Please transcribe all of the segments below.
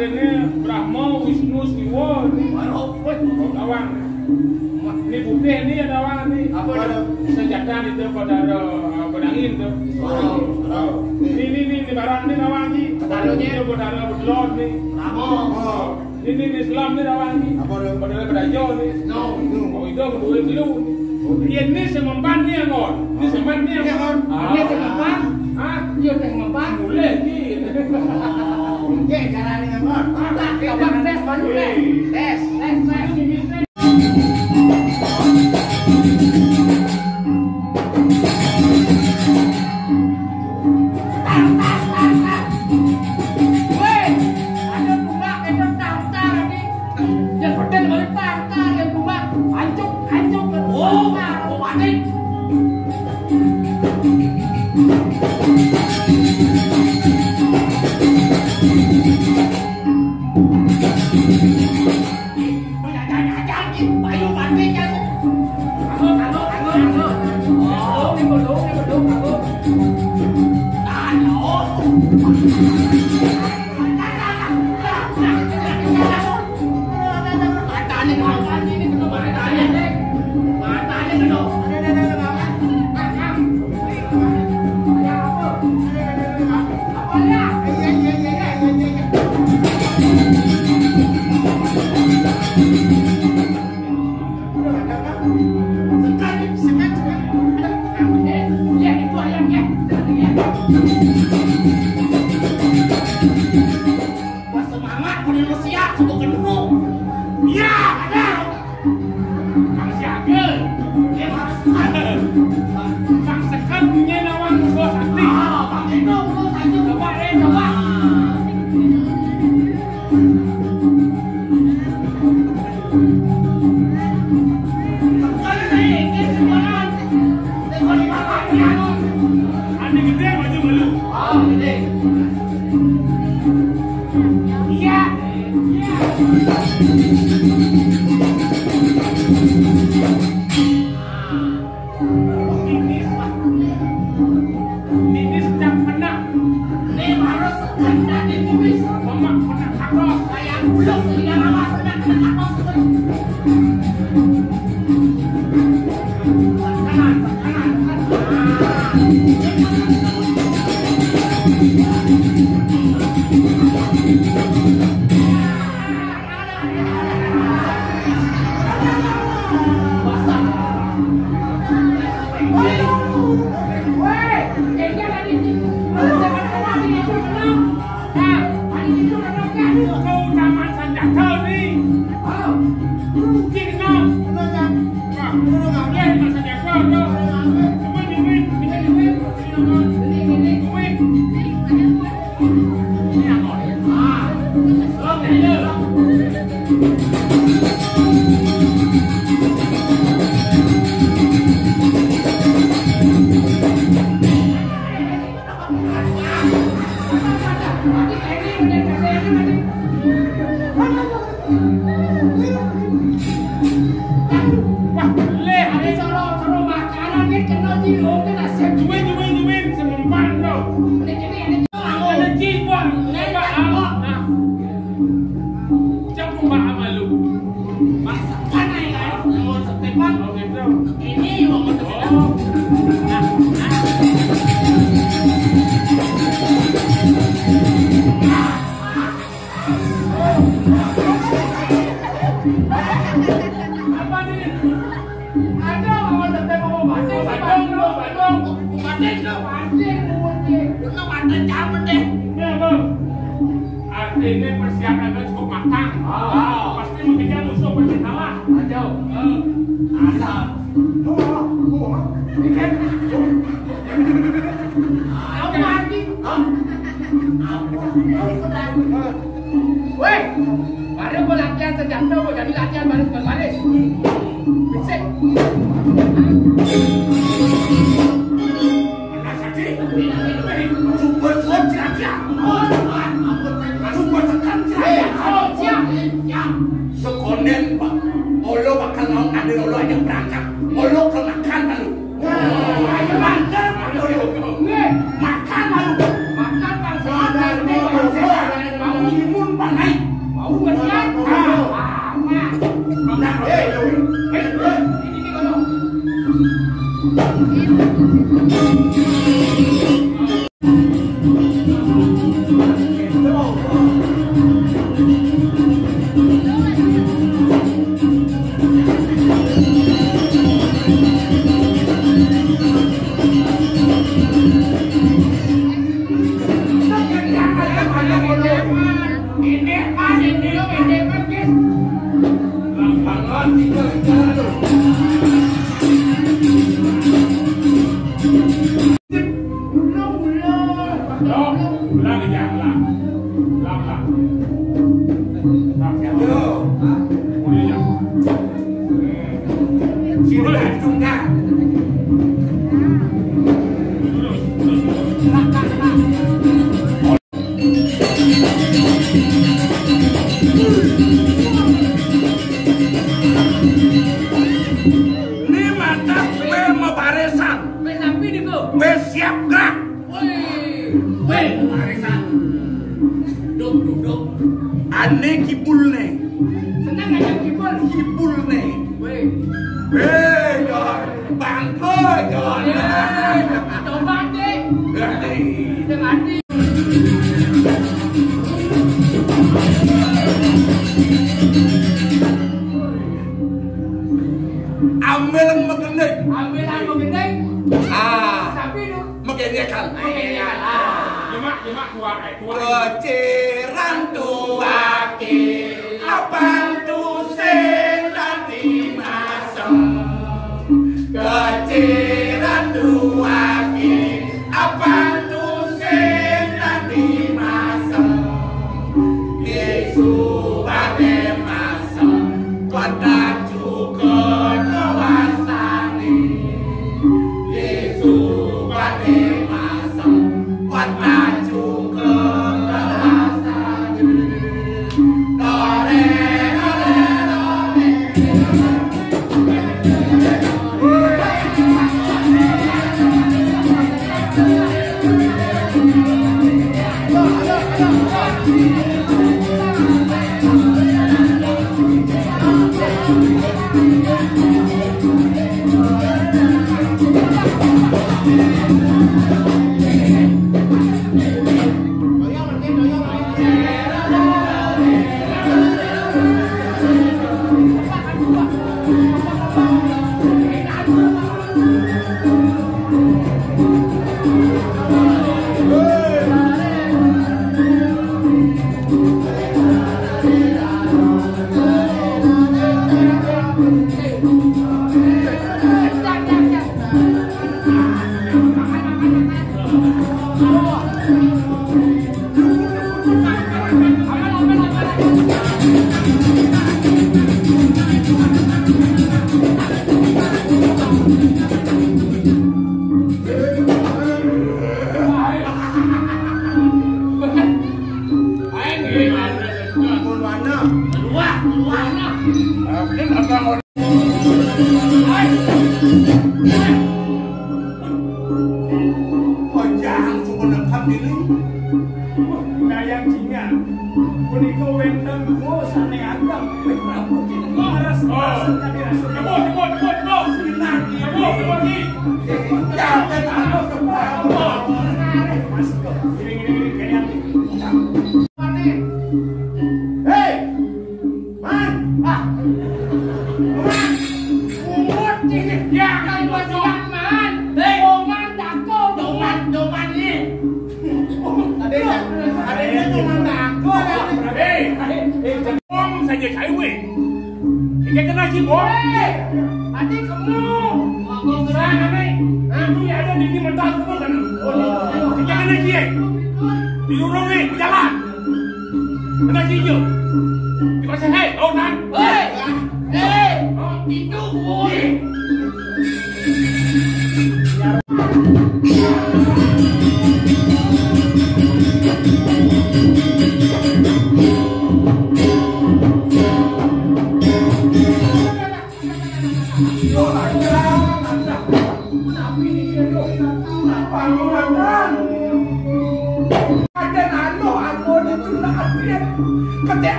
ini Brahma, Wisnu, Siwa ini. Awang. Ini putih ini ada awang ini. Apa senjata itu pada pedangin tuh. Ini barang ini awang ini. Taruhnya pada bedlot nih. Ini Islam ini awang ini. Pada berajo nih. Oh itu kedua dulu. Ini semempan nih ngon. Ini semempan nih ngon. Ini semempan. Hah? Iya semempan. Boleh nih. Oke, caranya ngon. Coba tes baru deh. Tes. Ini persiapannya cukup matang. Pasti mengejar musuh pasti kalah. Asal. Weh, baru mau latihan sejam mau jadi latihan baris. Bisik. Mana saja? Super latihan. Sekonden Pak, Olo bakal mau ada Olo aja berangkat. Olo kemakan lalu. Ayo makan lalu. Makan lalu. Makan bangsa. Mau imun panai. Ane kibul nih, senang aja kibul nih, bangko John, coba deh, dengan di. Ambil mengendek, Tapi lu, mengendekan, Jemak tua. keciran tua ki, abang tu sen nanti masem, keciran tua ki, abang tu sen nanti masem, isu bade masem, pada juga kewasani, isu bade masem, pada juga kewasani, dore.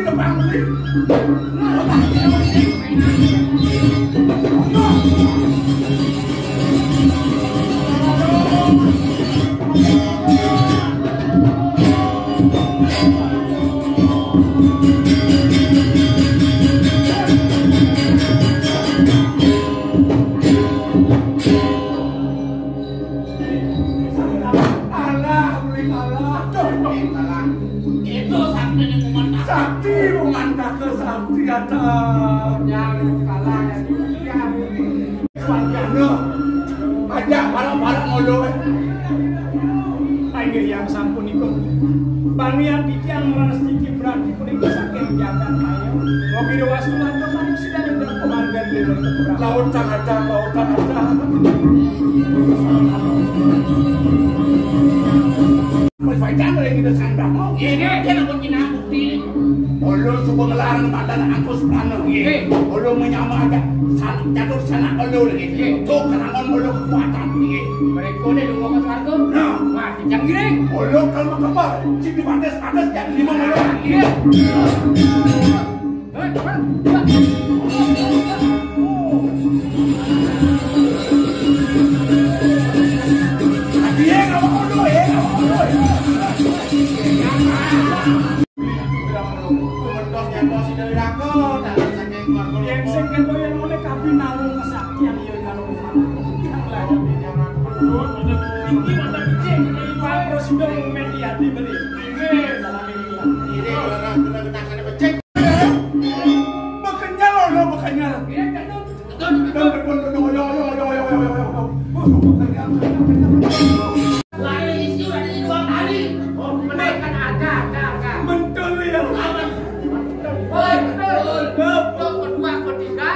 Depan beli. kalah ya. Suargana. Ajak barang-barang ngolo. Ayo yang sampun iku. Banian titiang meras titi berarti punika saking jantan ayo. Mobil wasulanto kan sudah ada komandan dari Laut tanah, laut tanah. Phải chán rồi kita sandang mau. Ini dia nak kunci nak bukti. Olo suka ngelarang badan aku sebenarnya. Olo menyama aja jatuh sana olo lagi. Tuh kerangan olo kekuatan. Mereka ni lu mau ke surga? Wah, jangan gini. Olo kalau kembar, sini batas jadi 5 olo. Iya. Dia nggak mau olo ya. yang sing kento yang oleh kapi nalung kesaktian iya kalau yang lain tinggi mata kecil Pak Presiden media diberi Makanya lo makanya. Lain isu ada di ruang tadi. Menaikkan harga. mentul ya Betul. Kedua, ketiga.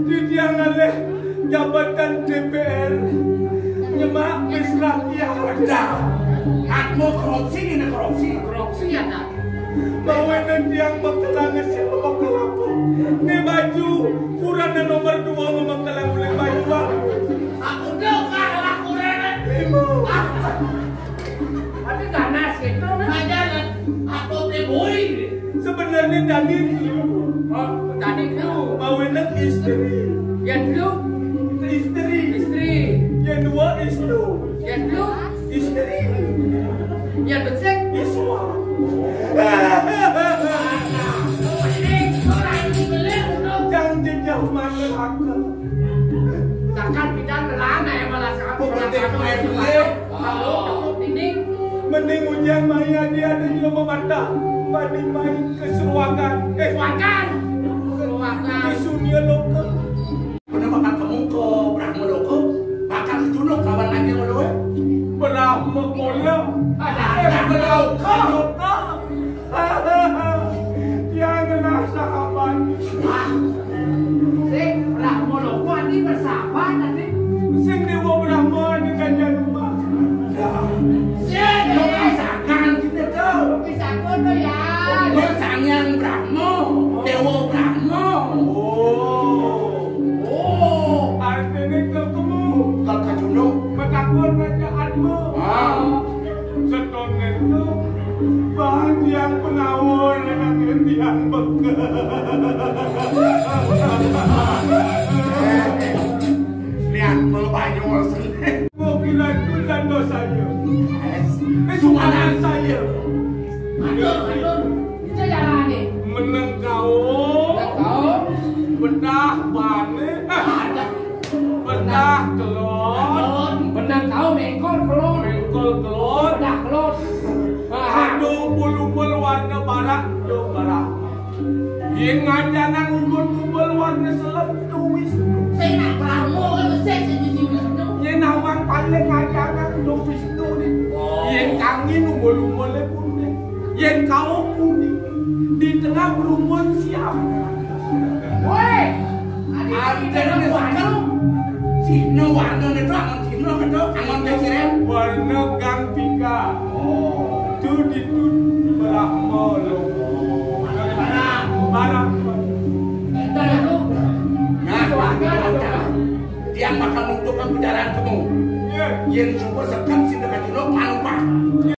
didiang oleh jabatan DPR nyemak Israel Atmo korupsi ini korupsi. Korupsi ya tak? bawa yang bakalan ngasih bakal apa ini baju kurangnya nomor 2 bakalan boleh baju Aku dah kalah kurang. Tapi ganas itu ajaran. Aku beli. sebenarnya tadi Oh, tadi itu. bawa istri Yang dulu istri yang 2 istri yang dulu, istri yang becek. iswa Ini orang ini beli untuk jangan jauh mana aku takkan bidang lama ya malah sekarang. Kalau ini mending hujan maya dia ada juga mematah banding main keseruangan Ruangan. ke sunia lokal Udah bakal kamu ke Brahma Loko, bakal kejunuk kawan lagi lo. Brahma Kola yang sahabat Sing Brahmo Loko ini bersahabat nanti. sing dewa Brahma di kanjar rumah Sing Pasangan kita tuh. bisa kono ya. Pasangan Brahma, Dewa Brahma. artinya ketemu Kalau kejunuk, menakut kerjaanmu seton itu bahagian penawar dengan hentian bekel lihat melbanyol sendiri. mobilan itu dan dosanya Cuma saya Aduh. Itu jalan nih. meneng kau bedah bane bedah kelon Benang kau mengkol kelon. mengkol kelon Bedah kelon. aduh bulu-bulu warna barak do barak yang ngajanan ubul-ubul warna selep tuwis Saya nak Brahmo kan saya setuju itu. yang nawang paling ngajanan do wisnu ni yang kangin ubul-ubul pun ni yang kau pun di tengah berumpun siap Woi. ada yang sakal. Sino warna itu angon sino itu angon keciren. warna gang tiga itu di Brahma Loko barang Kita dulu. Nah, dia bakal nunjukkan perjalanan kamu. ya Yang super sekam sini kejunuk panumpah.